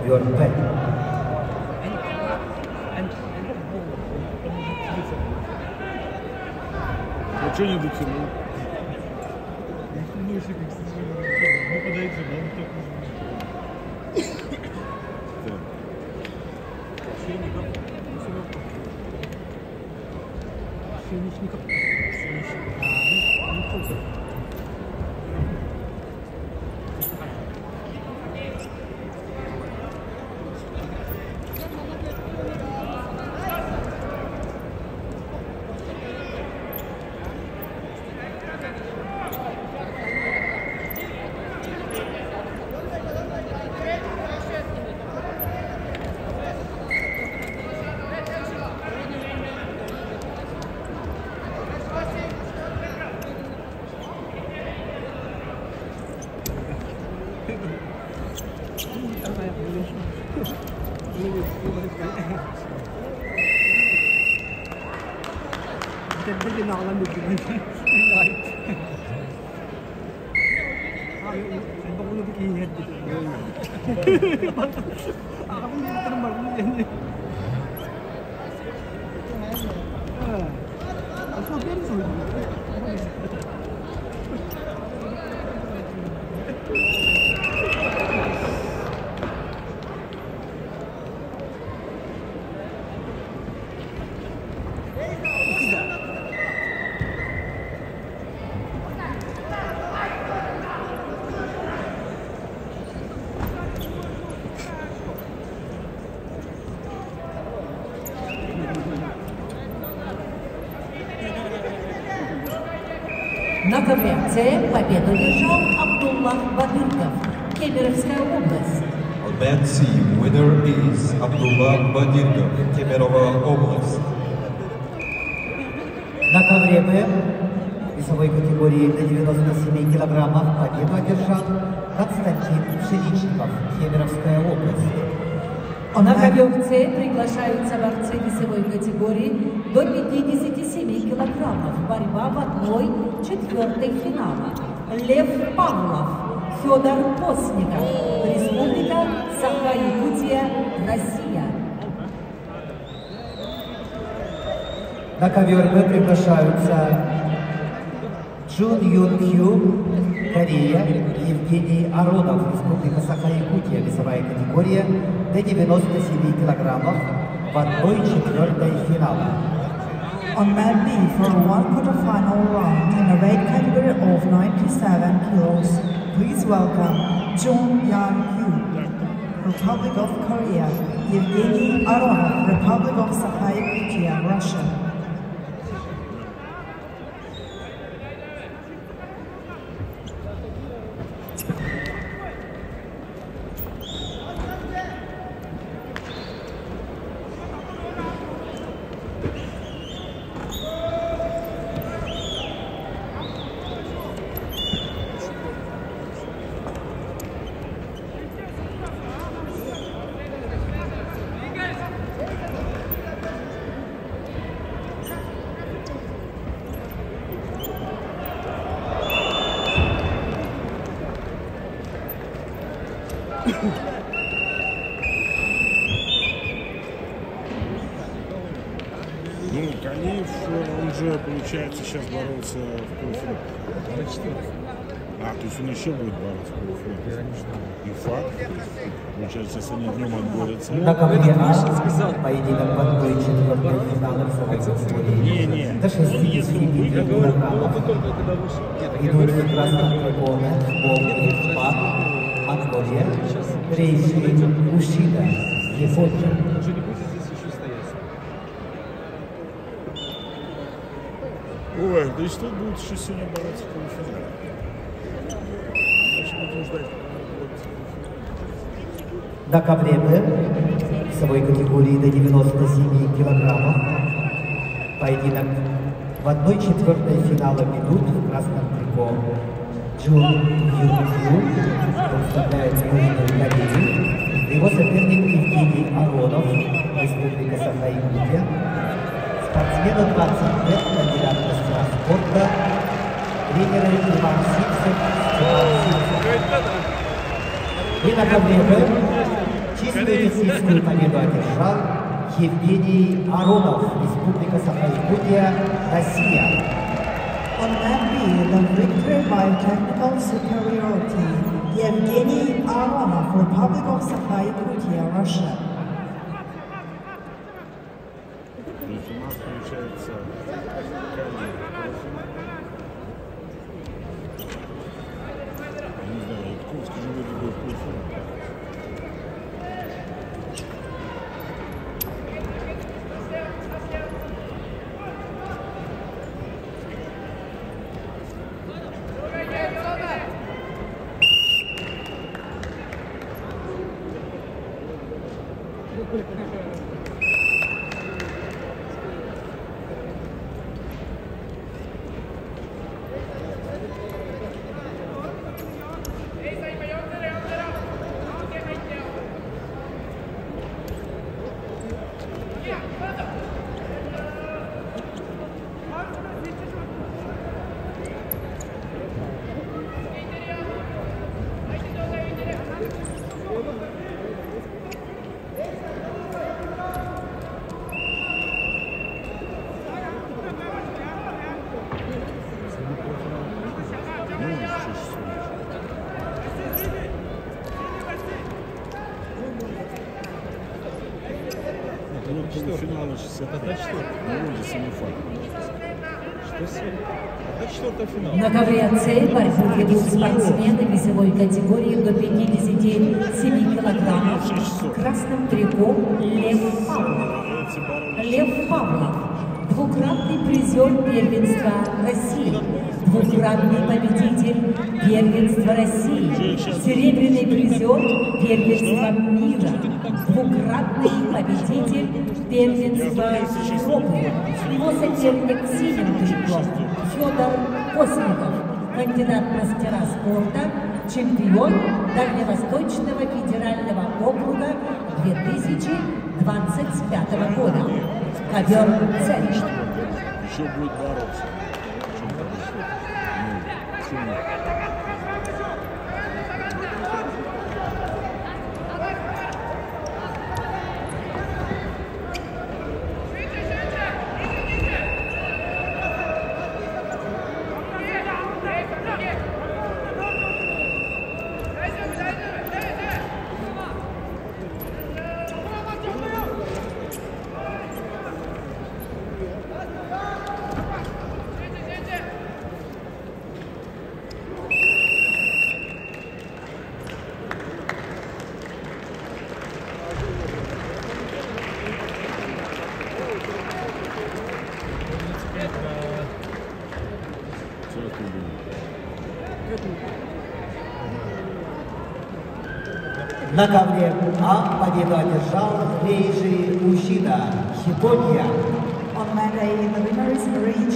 ковер П. А что не дотянул? На ковре С победу держал Абдуллах Бадырков, Кемеровская область. On mat C, winner is Abdullah Badirkov, Kemerova область. На ковре Б весовой категории до 97 килограммов победу одержал Константин Пшеничников, Кемеровская область. На ковер С приглашаются борцы весовой категории до 57 килограммов. Борьба в 1/4 финала. Лев Павлов, Федор Постников, Республика Саха-Якутия, Россия. На ковер Б приглашаются Чун Юн Хью, Корея, и Евгений Аронов, Республика Саха-Якутия, весовая категория до 97 килограммов в 1/4 финала. On mat B for one quarterfinal round in the weight category of 97 kilos, please welcome Jung Yan-Hyu, Republic of Korea, Evgeny Aronov, Republic of Sakha-Yakutia, Russia. Ну, Галиев, он же, получается, сейчас боролся в полуфинале. То есть он еще будет бороться в полуфинале. И факт. Получается, если они днем отборются. На ковре А поединок в 1/4 финала весовой категории до 65 килограммов. Идут в красном триконе, Болгария, СПА, Монголия, Рейши, Ушида, Япония. Ой, да и что будет еще сегодня бороться в полуфинале? Значит, будем ждать. На ковре Б весовой категории до 97 килограммов поединок в 1/4 финала ведут в красном трико Джун Юн-Хью, представляет Южную Корею, его соперник Евгений Аронов, Республика Саха-Якутия, спортсмену 20 лет, кандидат в мастера спорта, тренеры Иван Сипсов, Степан Сипсов. И на ковре Б Чистую техническую победу одержал Евгений Аронов, Республика Саха-Якутия, Россия. On Mat B, the victory by technical superiority, Evgeny Aronov, Republic of Sakha-Yakutia, Russia. Ну, у нас получается не знаю, Якутск же вроде бы полуфинал. Полуфинал 65. На вроде семифинал. На ковре С борьбу ведут спортсмены весовой категории до 57 килограммов. Красным трико Лев Павлов. Лев Павлов. Двукратный призер первенства России. Двукратный победитель первенства России. Серебряный призер первенства мира. Двукратный победитель первенства Европы. Его соперник в синем трико Федор Косников, кандидат в мастера спорта, чемпион Дальневосточного федерального округа 2025 года. Ковер С. Еще будет бороться. На ковре А победу одержал рыжий мужчина Япония. On Mat A, the winner is Rage